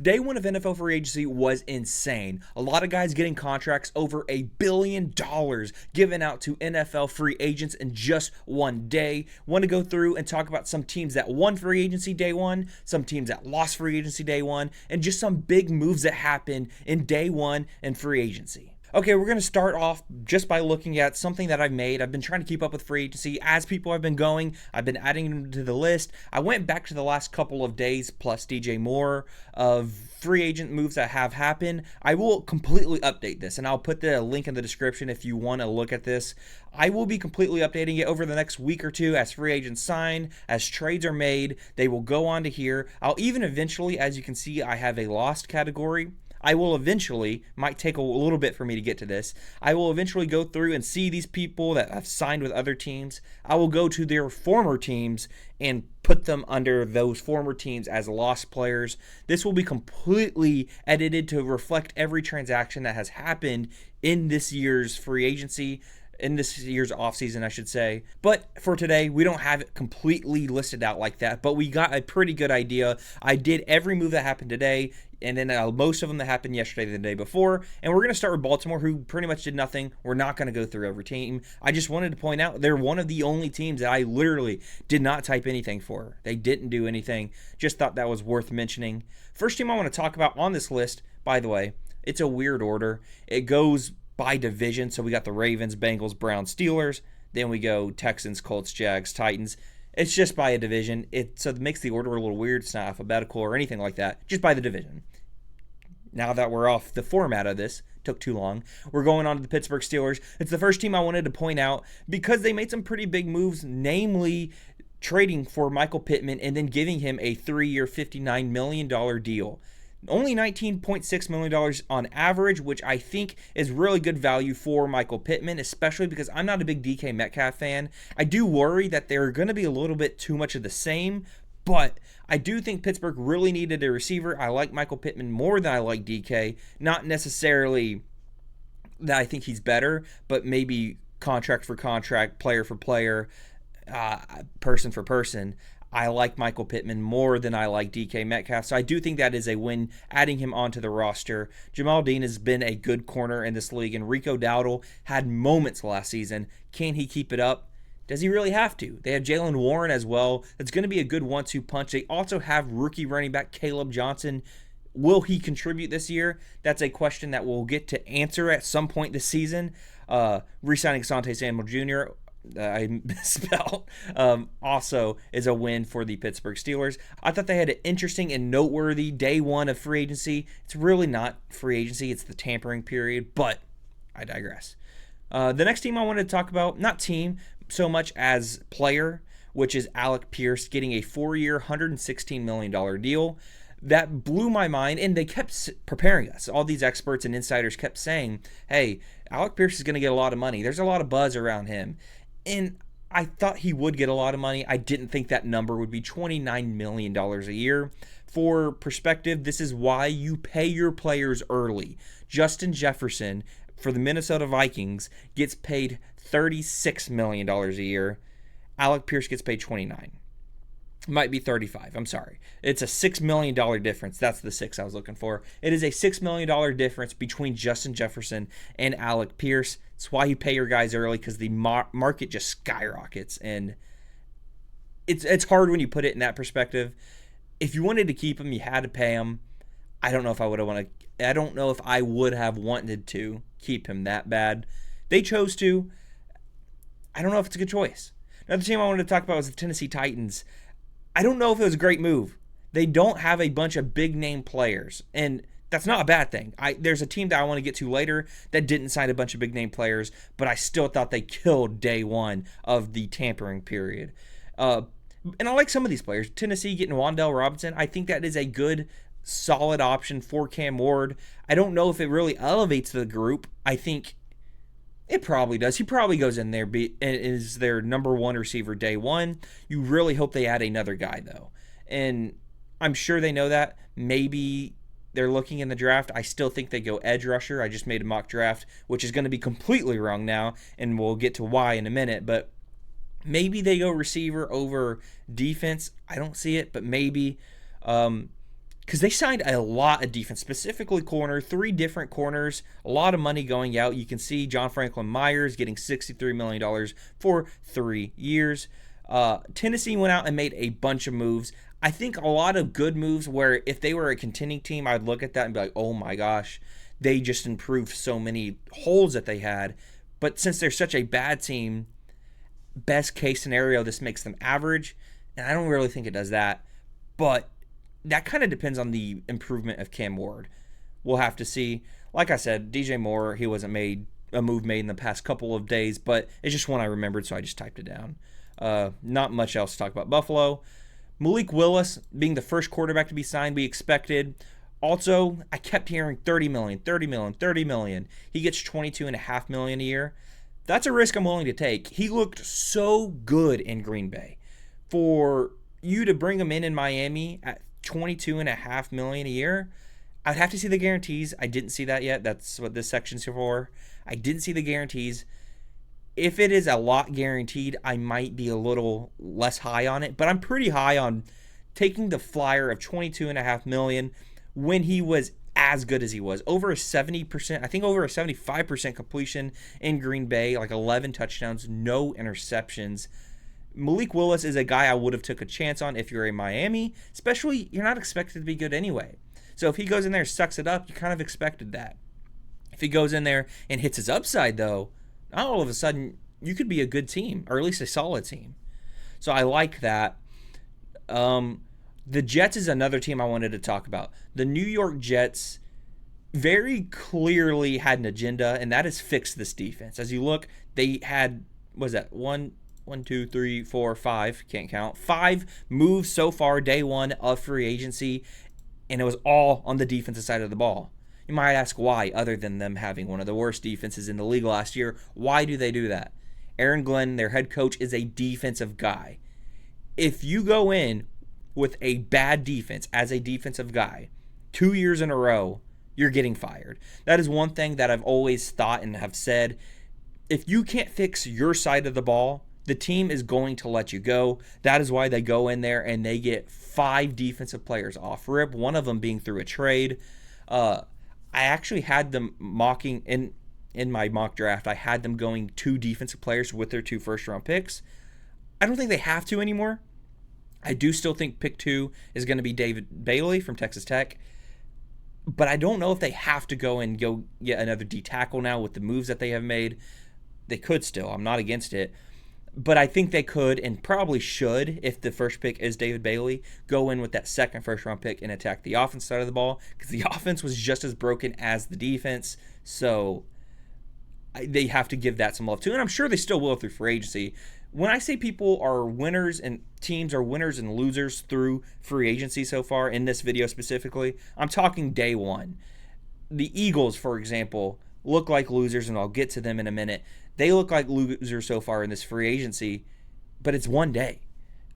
Day one of NFL free agency was insane. A lot of guys getting contracts over $1 billion given out to NFL free agents in just one day. Want to go through and talk about some teams that won free agency day one, some teams that lost free agency day one, and just some big moves that happened in day one in free agency. Okay, we're going to start off just by looking at something that I've made. I've been trying to keep up with free agency. As people have been going, I've been adding them to the list. I went back to the last couple of days plus DJ Moore of free agent moves that have happened. I will completely update this, and I'll put the link in the description if you want to look at this. I will be completely updating it over the next week or two as free agents sign, as trades are made. They will go on to here. I'll even eventually, as you can see, I have a lost category. I will eventually, might take a little bit for me to get to this, I will eventually go through and see these people that have signed with other teams. I will go to their former teams and put them under those former teams as lost players. This will be completely edited to reflect every transaction that has happened in this year's free agency, in this year's offseason, I should say. But for today, we don't have it completely listed out like that, but we got a pretty good idea. I did every move that happened today, and then most of them that happened yesterday, the day before. And we're going to start with Baltimore, who pretty much did nothing. We're not going to go through every team. I just wanted to point out they're one of the only teams that I literally did not type anything for. They didn't do anything. Just thought that was worth mentioning. First team I want to talk about on this list, by the way, it's a weird order. It goes by division. So we got the Ravens, Bengals, Browns, Steelers. Then we go Texans, Colts, Jags, Titans. It's just by a division. So it makes the order a little weird. It's not alphabetical or anything like that. Just by the division. Now that we're off the format of this, took too long, we're going on to the Pittsburgh Steelers. It's the first team I wanted to point out because they made some pretty big moves, namely trading for Michael Pittman and then giving him a 3-year, $59 million deal. Only $19.6 million on average, which I think is really good value for Michael Pittman, especially because I'm not a big DK Metcalf fan. I do worry that they're going to be a little bit too much of the same, but I do think Pittsburgh really needed a receiver. I like Michael Pittman more than I like DK. Not necessarily that I think he's better, but maybe contract for contract, player for player, person for person. I like Michael Pittman more than I like DK Metcalf, so I do think that is a win, adding him onto the roster. Jamal Dean has been a good corner in this league, and Rico Dowdle had moments last season. Can he keep it up? Does he really have to? They have Jaylen Warren as well. That's going to be a good 1-2 punch. They also have rookie running back Caleb Johnson. Will he contribute this year? That's a question that we'll get to answer at some point this season. Re-signing Asante Samuel Jr., I misspelled, also is a win for the Pittsburgh Steelers. I thought they had an interesting and noteworthy day one of free agency. It's really not free agency, it's the tampering period, but I digress. The next team I wanted to talk about, not team so much as player, which is Alec Pierce getting a 4-year, $116 million deal. That blew my mind, and they kept preparing us. All these experts and insiders kept saying, hey, Alec Pierce is going to get a lot of money. There's a lot of buzz around him. And I thought he would get a lot of money. I didn't think that number would be $29 million a year. For perspective, this is why you pay your players early. Justin Jefferson, for the Minnesota Vikings, gets paid $36 million a year. Alec Pierce gets paid $29. Might be 35. I'm sorry. It's a $6 million difference. That's the 6 I was looking for. It is a $6 million difference between Justin Jefferson and Alec Pierce. It's why you pay your guys early, because the market just skyrockets. And it's hard when you put it in that perspective. If you wanted to keep him, you had to pay him. I don't know if I would have wanted to keep him that bad. They chose to. I don't know if it's a good choice. Another team I wanted to talk about was the Tennessee Titans. I don't know if it was a great move. They don't have a bunch of big name players, and that's not a bad thing. There's a team that I want to get to later that didn't sign a bunch of big name players, but I still thought they killed day one of the tampering period. And I like some of these players. Tennessee getting Wan'Dale Robinson, I think that is a good, solid option for Cam Ward. I don't know if it really elevates the group. I think it probably does. He probably goes in there and is their number one receiver day one. You really hope they add another guy, though. And I'm sure they know that. Maybe they're looking in the draft. I still think they go edge rusher. I just made a mock draft, which is going to be completely wrong now, and we'll get to why in a minute. But maybe they go receiver over defense. I don't see it, but maybe. because they signed a lot of defense, specifically corner, 3 different corners, a lot of money going out. You can see John Franklin Myers getting $63 million for 3 years. Tennessee went out and made a bunch of moves. I think a lot of good moves where if they were a contending team, I'd look at that and be like, oh my gosh, they just improved so many holes that they had. But since they're such a bad team, best case scenario, this makes them average. And I don't really think it does that. But that kind of depends on the improvement of Cam Ward. We'll have to see. Like I said, DJ Moore, he wasn't made a move made in the past couple of days, but it's just one I remembered, so I just typed it down. Not much else to talk about Buffalo. Malik Willis being the first quarterback to be signed, we expected. Also, I kept hearing $30 million, $30 million, $30 million. He gets $22.5 million a year. That's a risk I'm willing to take. He looked so good in Green Bay. For you to bring him in Miami at $22.5 million a year, I'd have to see the guarantees. I didn't see that yet. That's what this section's for. I didn't see the guarantees. If it is a lot guaranteed, I might be a little less high on it, but I'm pretty high on taking the flyer of $22.5 million when he was as good as he was. Over a 70%, I think over a 75% completion in Green Bay, like 11 touchdowns, no interceptions. Malik Willis is a guy I would have took a chance on if you're in Miami, especially you're not expected to be good anyway. So if he goes in there and sucks it up, you kind of expected that. If he goes in there and hits his upside, though, now all of a sudden you could be a good team, or at least a solid team. So I like that. The Jets is another team I wanted to talk about. The New York Jets very clearly had an agenda, and that is fix this defense. As you look, they had, what was that, 1, 2, 3, 4, 5, can't count, 5 moves so far day one of free agency, and it was all on the defensive side of the ball. You might ask why, other than them having one of the worst defenses in the league last year. Why do they do that? Aaron Glenn, their head coach, is a defensive guy. If you go in with a bad defense as a defensive guy 2 years in a row, you're getting fired. That is one thing that I've always thought and have said. If you can't fix your side of the ball, the team is going to let you go. That is why they go in there and they get 5 defensive players off rip, one of them being through a trade. I actually had them mocking in my mock draft. I had them going 2 defensive players with their 2 first-round picks. I don't think they have to anymore. I do still think pick 2 is going to be David Bailey from Texas Tech. But I don't know if they have to go and go get another D tackle now with the moves that they have made. They could still. I'm not against it. But I think they could and probably should, if the first pick is David Bailey, go in with that second first-round pick and attack the offense side of the ball, because the offense was just as broken as the defense. So they have to give that some love too, and I'm sure they still will through free agency. When I say people are winners and teams are winners and losers through free agency so far, in this video specifically, I'm talking day one. The Eagles, for example, look like losers, and I'll get to them in a minute. They look like losers so far in this free agency, but it's one day.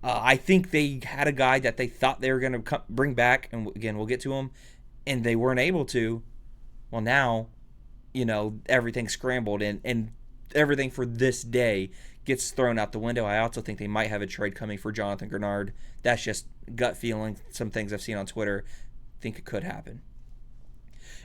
I think they had a guy that they thought they were going to bring back, and again, we'll get to him, and they weren't able to. Well, now, everything's scrambled, and everything for this day gets thrown out the window. I also think they might have a trade coming for Jonathan Grenard. That's just gut feeling. Some things I've seen on Twitter. Think it could happen.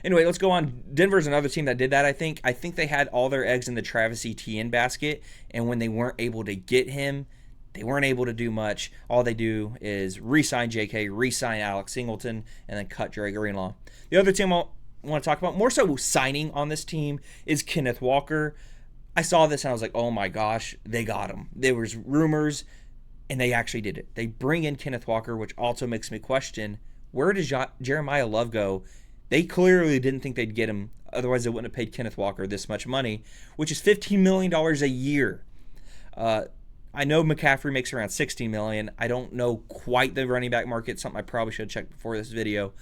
Anyway, let's go on. Denver's another team that did that, I think. I think they had all their eggs in the Travis Etienne basket, and when they weren't able to get him, they weren't able to do much. All they do is re-sign JK, re-sign Alex Singleton, and then cut Dre Greenlaw. The other team I want to talk about, more so signing on this team, is Kenneth Walker. I saw this and I was like, oh my gosh, they got him. There was rumors, and they actually did it. They bring in Kenneth Walker, which also makes me question, where does Jeremiah Love go? They clearly didn't think they'd get him. Otherwise, they wouldn't have paid Kenneth Walker this much money, which is $15 million a year. I know McCaffrey makes around $16 million. I don't know quite the running back market, something I probably should have checked before this video.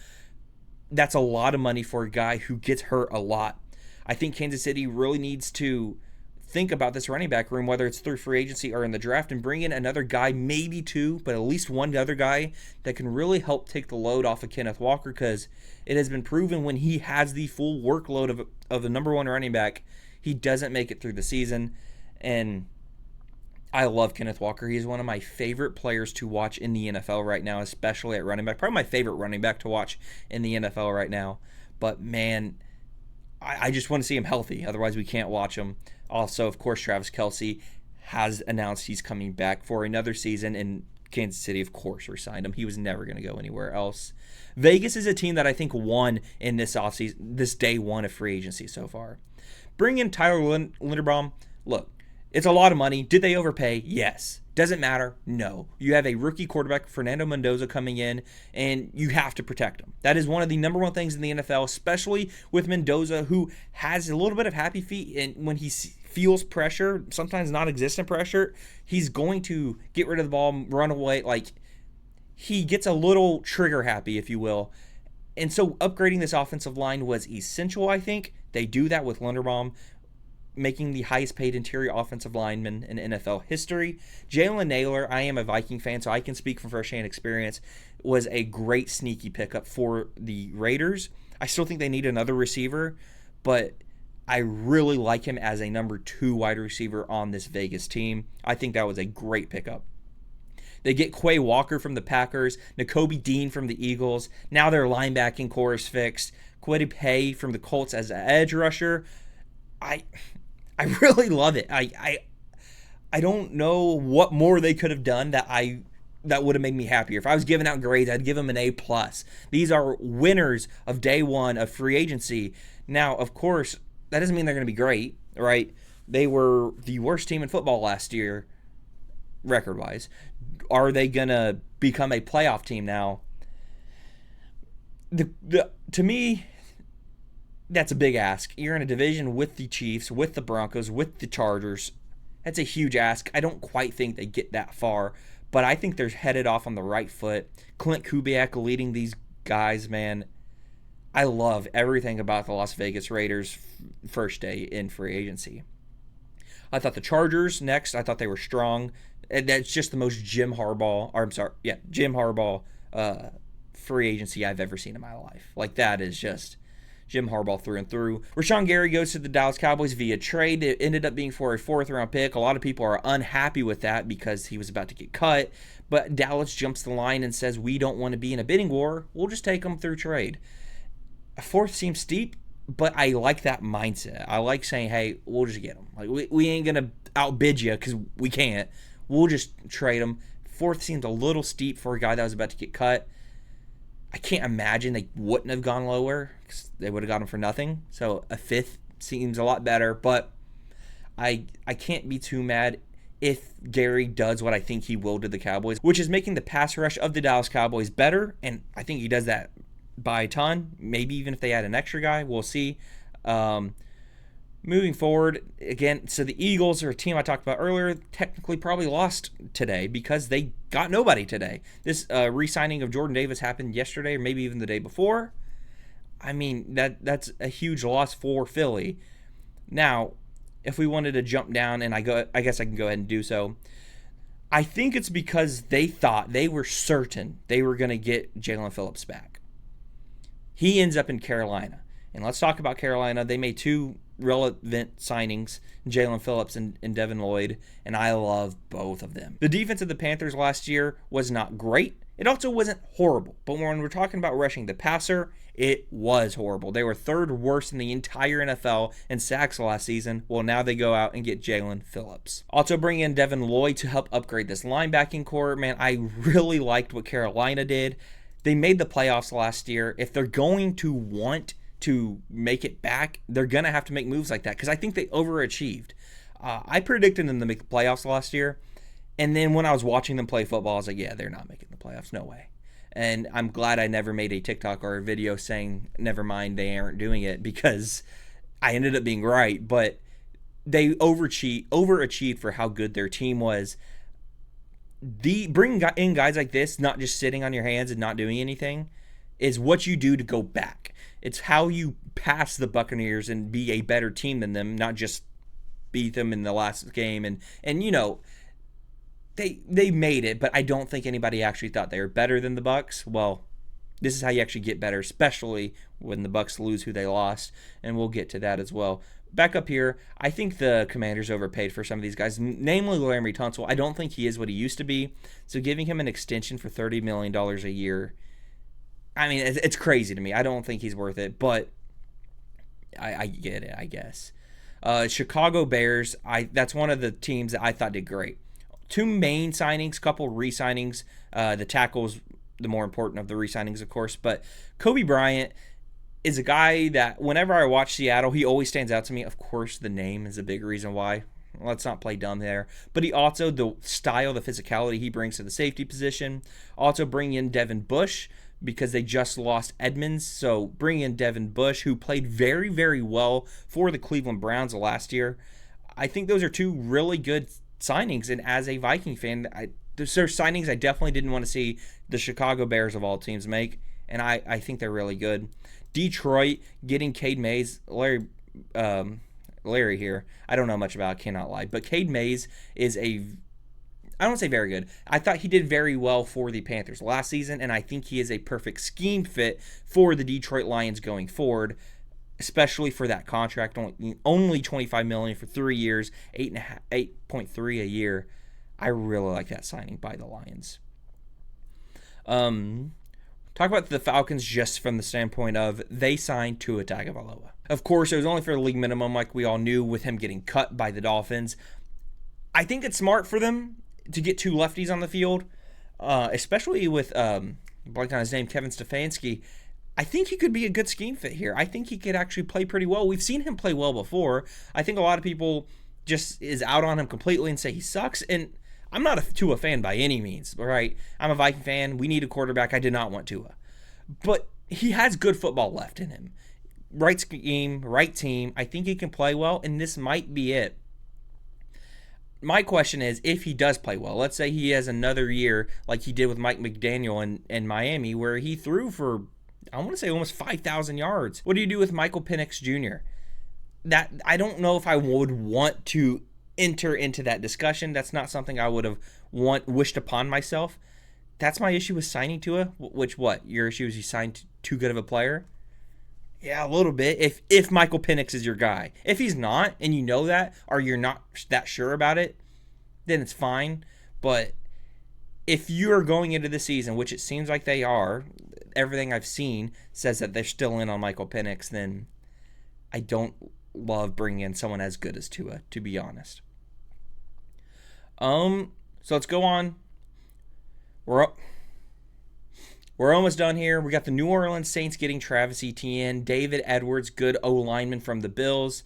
That's a lot of money for a guy who gets hurt a lot. I think Kansas City really needs to think about this running back room, whether it's through free agency or in the draft, and bring in another guy, maybe 2, but at least one other guy that can really help take the load off of Kenneth Walker, because it has been proven when he has the full workload of the number 1 running back, he doesn't make it through the season. And I love Kenneth Walker. He's one of my favorite players to watch in the NFL right now, especially at running back. Probably my favorite running back to watch in the NFL right now. But man, I just want to see him healthy. Otherwise, we can't watch him. Also, of course, Travis Kelce has announced he's coming back for another season, and Kansas City, of course, re-signed him. He was never going to go anywhere else. Vegas is a team that I think won in this offseason, this day one of free agency so far. Bring in Tyler Linderbaum. Look, it's a lot of money. Did they overpay? Yes. Does it matter? No. You have a rookie quarterback, Fernando Mendoza, coming in, and you have to protect him. That is one of the number one things in the NFL, especially with Mendoza, who has a little bit of happy feet, and when he feels pressure, sometimes non-existent pressure, he's going to get rid of the ball, run away. Like, he gets a little trigger happy, if you will. And so upgrading this offensive line was essential, I think. They do that with Linderbaum, making the highest paid interior offensive lineman in NFL history. Jalen Nailor, I am a Viking fan, so I can speak from firsthand experience, was a great sneaky pickup for the Raiders. I still think they need another receiver, but I really like him as a number 2 wide receiver on this Vegas team. I think that was a great pickup. They get Quay Walker from the Packers, Nakobe Dean from the Eagles. Now their linebacking core is fixed. Kwity Paye from the Colts as an edge rusher. I really love it. I don't know what more they could have done that would have made me happier. If I was giving out grades, I'd give them an A+. These are winners of day one of free agency. Now, of course, that doesn't mean they're going to be great, right? They were the worst team in football last year, record-wise. Are they going to become a playoff team now? To me, that's a big ask. You're in a division with the Chiefs, with the Broncos, with the Chargers. That's a huge ask. I don't quite think they get that far, but I think they're headed off on the right foot. Clint Kubiak leading these guys, man. I love everything about the Las Vegas Raiders first day in free agency. I thought the Chargers next. I thought they were strong. And that's just the most Jim Harbaugh free agency I've ever seen in my life. Like, that is just Jim Harbaugh through and through. Rashawn Gary goes to the Dallas Cowboys via trade. It ended up being for a 4th-round pick. A lot of people are unhappy with that because he was about to get cut. But Dallas jumps the line and says, we don't want to be in a bidding war. We'll just take him through trade. A 4th seems steep, but I like that mindset. I like saying, hey, we'll just get him. Like, we ain't going to outbid you because we can't. We'll just trade him. 4th seems a little steep for a guy that was about to get cut. I can't imagine they wouldn't have gone lower because they would have got him for nothing. So a 5th seems a lot better, but I can't be too mad if Gary does what I think he will to the Cowboys, which is making the pass rush of the Dallas Cowboys better, and I think he does that by a ton. Maybe even if they add an extra guy, we'll see. Moving forward, again, so the Eagles are a team I talked about earlier, technically probably lost today because they got nobody today. This re-signing of Jordan Davis happened yesterday or maybe even the day before. I mean, that's a huge loss for Philly. Now, if we wanted to jump down, and I guess I can go ahead and do so. I think it's because they thought, they were certain they were going to get Jalen Phillips back. He ends up in Carolina. And let's talk about Carolina. They made 2 relevant signings, Jalen Phillips and Devin Lloyd, and I love both of them. The defense of the Panthers last year was not great. It also wasn't horrible. But when we're talking about rushing the passer, it was horrible. They were 3rd worst in the entire NFL in sacks last season. Well, now they go out and get Jalen Phillips. Also bring in Devin Lloyd to help upgrade this linebacking core. Man, I really liked what Carolina did. They made the playoffs last year. If they're going to want to make it back, they're going to have to make moves like that because I think they overachieved. I predicted them to make the playoffs last year, and then when I was watching them play football, I was like, yeah, they're not making the playoffs. No way. And I'm glad I never made a TikTok or a video saying, never mind, they aren't doing it, because I ended up being right, but they overachieved for how good their team was. Bringing in guys like this, not just sitting on your hands and not doing anything, is what you do to go back. It's how you pass the Buccaneers and be a better team than them, not just beat them in the last game. And you know, they made it, but I don't think anybody actually thought they were better than the Bucs. Well, This is how you actually get better, especially when the Bucks lose who they lost, and we'll get to that as well. Back up here, I think the Commanders overpaid for some of these guys, namely Laremy Tunsil. I don't think he is what he used to be, so giving him an extension for $30 million a year, I mean, it's crazy to me. I don't think he's worth it, but I get it, I guess. Chicago Bears, that's one of the teams that I thought did great. Two main signings, couple re-signings. The tackles, the more important of the re-signings, of course. But Kobe Bryant is a guy that whenever I watch Seattle, he always stands out to me. Of course, the name is a big reason why. Let's not play dumb there. But he also, the style, the physicality he brings to the safety position. Also bring in Devin Bush because they just lost Edmonds. So bring in Devin Bush, who played very, very well for the Cleveland Browns last year. I think those are two really good signings. And as a Viking fan, those are signings I definitely didn't want to see the Chicago Bears of all teams make. And I think they're really good. Detroit getting Cade Mays, Larry here. I don't know much about, cannot lie. But Cade Mays is I don't say very good. I thought he did very well for the Panthers last season, and I think he is a perfect scheme fit for the Detroit Lions going forward, especially for that contract. Only $25 million for 3 years, 8.3 a year. I really like that signing by the Lions. Talk about the Falcons just from the standpoint of they signed Tua Tagovailoa. Of course, it was only for the league minimum, like we all knew, with him getting cut by the Dolphins. I think it's smart for them to get two lefties on the field, especially with, blank on his name, Kevin Stefanski. I think he could be a good scheme fit here. I think he could actually play pretty well. We've seen him play well before. I think a lot of people just is out on him completely and say he sucks, and I'm not a Tua fan by any means, right? I'm a Viking fan. We need a quarterback. I did not want Tua. But he has good football left in him. Right scheme, right team. I think he can play well, and this might be it. My question is, if he does play well, let's say he has another year like he did with Mike McDaniel in Miami, where he threw for, I want to say, almost 5,000 yards. What do you do with Michael Penix Jr.? That I don't know if I would want to enter into that discussion. That's not something I would have wished upon myself. That's my issue with signing Tua. Your issue is you signed too good of a player? Yeah, a little bit. If Michael Penix is your guy. If he's not, and you know that, or you're not that sure about it, then it's fine. But if you're going into the season, which it seems like they are, everything I've seen says that they're still in on Michael Penix, then I don't love bringing in someone as good as Tua, to be honest. So let's go on. We're almost done here. We got the New Orleans Saints getting Travis Etienne, David Edwards, good O-lineman from the Bills.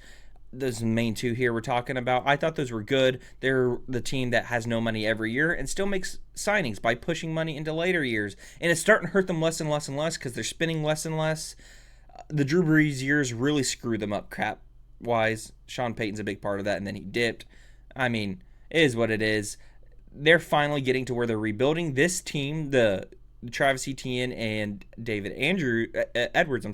Those are the main two here we're talking about. I thought those were good. They're the team that has no money every year and still makes signings by pushing money into later years. And it's starting to hurt them less and less and less because they're spending less and less. The Drew Brees years really screwed them up cap-wise. Sean Payton's a big part of that, and then he dipped. I mean, it is what it is. They're finally getting to where they're rebuilding. This team, the Travis Etienne and David Edwards,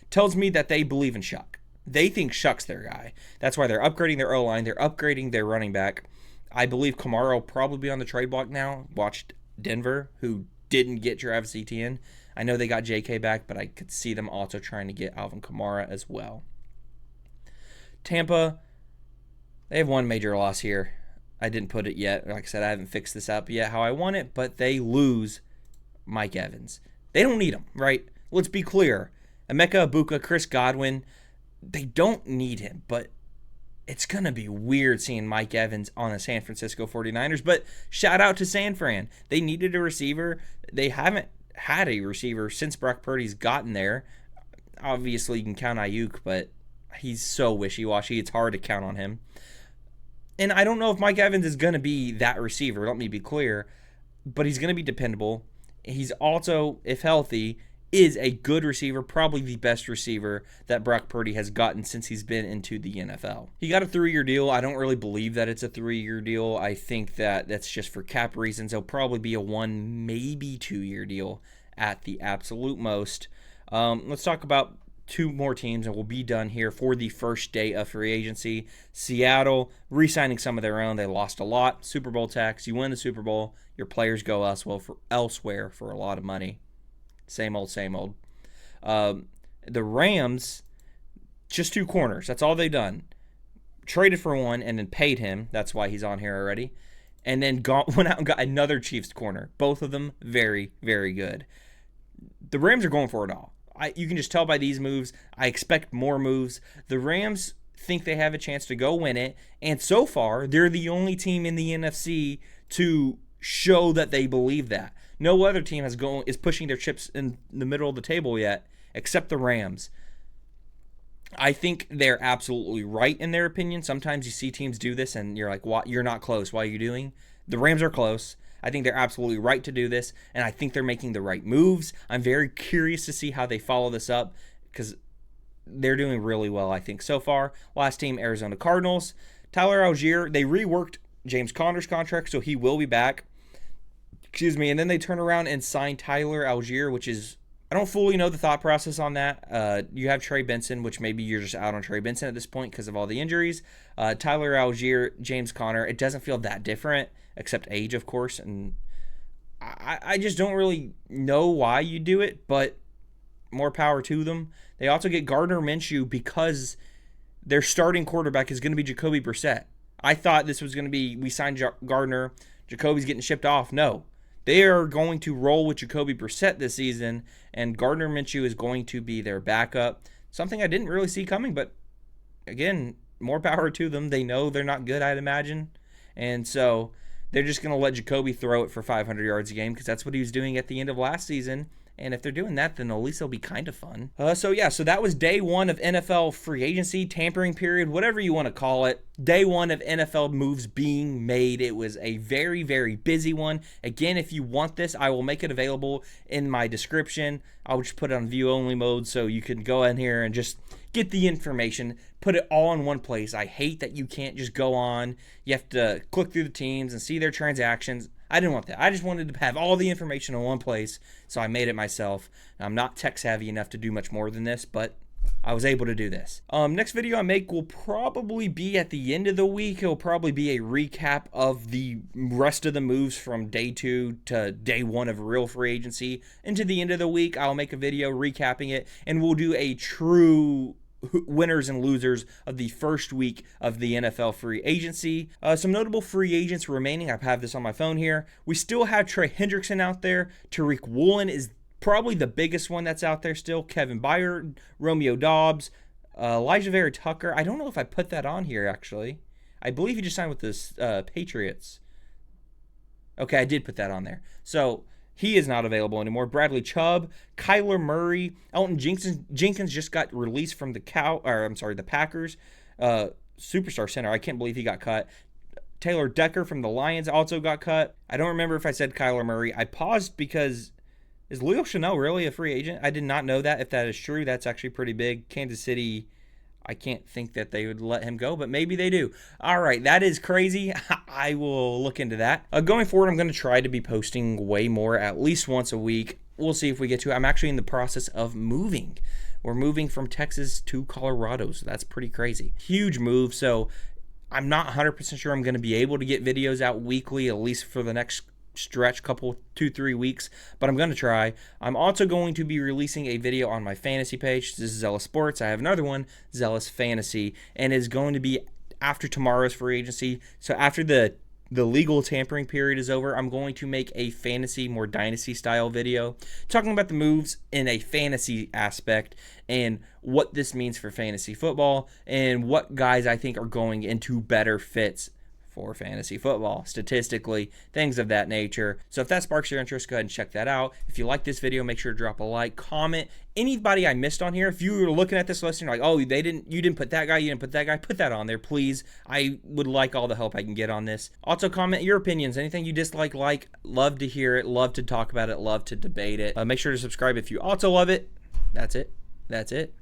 tells me that they believe in Shock. They think Shock's their guy. That's why they're upgrading their O-line. They're upgrading their running back. I believe Kamara will probably be on the trade block now. Watched Denver, who didn't get Travis Etienne. I know they got JK back, but I could see them also trying to get Alvin Kamara as well. Tampa, they have one major loss here. I didn't put it yet. Like I said, I haven't fixed this up yet how I want it, but they lose Mike Evans. They don't need him, right? Let's be clear. Emeka Egbuka, Chris Godwin, they don't need him, but it's going to be weird seeing Mike Evans on the San Francisco 49ers, but shout out to San Fran. They needed a receiver. They haven't had a receiver since Brock Purdy's gotten there. Obviously, you can count Ayuk, but he's so wishy-washy. It's hard to count on him. And I don't know if Mike Evans is going to be that receiver, let me be clear, but he's going to be dependable. He's also, if healthy, is a good receiver, probably the best receiver that Brock Purdy has gotten since he's been into the NFL. He got a 3-year deal. I don't really believe that it's a 3-year deal. I think that that's just for cap reasons. It'll probably be a 1, maybe 2-year deal at the absolute most. Let's talk about 2 more teams, and we'll be done here for the first day of free agency. Seattle, re-signing some of their own. They lost a lot. Super Bowl tax. You win the Super Bowl, your players go elsewhere for a lot of money. Same old, same old. The Rams, just 2 corners. That's all they've done. Traded for one and then paid him. That's why he's on here already. And then went out and got another Chiefs corner. Both of them very, very good. The Rams are going for it all. You can just tell by these moves. I expect more moves. The Rams think they have a chance to go win it. And so far, they're the only team in the NFC to show that they believe that. No other team is pushing their chips in the middle of the table yet, except the Rams. I think they're absolutely right in their opinion. Sometimes you see teams do this and you're like, "What? You're not close. Why are you doing?" The Rams are close. I think they're absolutely right to do this, and I think they're making the right moves. I'm very curious to see how they follow this up because they're doing really well, I think, so far. Last team, Arizona Cardinals. Tyler Algier, they reworked James Conner's contract, so he will be back. Excuse me. And then they turn around and sign Tyler Algier, which is, I don't fully know the thought process on that. You have Trey Benson, which maybe you're just out on Trey Benson at this point because of all the injuries. Tyler Algier, James Conner, it doesn't feel that different, except age, of course. And I just don't really know why you do it, but more power to them. They also get Gardner Minshew because their starting quarterback is going to be Jacoby Brissett. I thought this was going to be, we signed Gardner, Jacoby's getting shipped off. No. They are going to roll with Jacoby Brissett this season, and Gardner Minshew is going to be their backup. Something I didn't really see coming, but again, more power to them. They know they're not good, I'd imagine. And so they're just going to let Jacoby throw it for 500 yards a game because that's what he was doing at the end of last season. And if they're doing that, then at least it'll be kind of fun. So that was day 1 of NFL free agency, tampering period, whatever you want to call it. Day 1 of NFL moves being made. It was a very, very busy one. Again, if you want this, I will make it available in my description. I'll just put it on view only mode so you can go in here and just get the information, put it all in one place. I hate that you can't just go on. You have to click through the teams and see their transactions. I didn't want that. I just wanted to have all the information in one place, so I made it myself. I'm not tech savvy enough to do much more than this, but I was able to do this. Next video I make will probably be at the end of the week. It'll probably be a recap of the rest of the moves from day 2 to day 1 of real free agency. Into the end of the week, I'll make a video recapping it, and we'll do a true winners and losers of the first week of the NFL free agency. Some notable free agents remaining. I have this on my phone here. We still have Trey Hendrickson out there. Tariq Woolen is probably the biggest one that's out there still. Kevin Byard, Romeo Doubs, Elijah Vera Tucker. I don't know if I put that on here, actually. I believe he just signed with the Patriots. Okay, I did put that on there. So he is not available anymore. Bradley Chubb, Kyler Murray, Elton Jenkins just got released from the Packers. Superstar center. I can't believe he got cut. Taylor Decker from the Lions also got cut. I don't remember if I said Kyler Murray. I paused because is Leo Chanel really a free agent? I did not know that. If that is true, that's actually pretty big. Kansas City, I can't think that they would let him go, but maybe they do. All right, that is crazy. I will look into that. Going forward, I'm going to try to be posting way more, at least once a week. We'll see if we get to it. I'm actually in the process of moving. We're moving from Texas to Colorado, so that's pretty crazy. Huge move, so I'm not 100% sure I'm going to be able to get videos out weekly, at least for the next stretch, 2-3 weeks, but I'm going to try. I'm also going to be releasing a video on my fantasy page. This is Zealous Sports. I have another one, Zealous Fantasy, and it's going to be after tomorrow's free agency. So after the legal tampering period is over, I'm going to make a fantasy, more dynasty style video talking about the moves in a fantasy aspect and what this means for fantasy football and what guys I think are going into better fits for fantasy football, statistically, things of that nature. So if that sparks your interest, go ahead and check that out. If you like this video, make sure to drop a like, comment. Anybody I missed on here, if you were looking at this list and you're like, oh, you didn't put that guy, put that on there, please. I would like all the help I can get on this. Also, comment your opinions. Anything you dislike, love to hear it, love to talk about it, love to debate it. Make sure to subscribe if you also love it. That's it.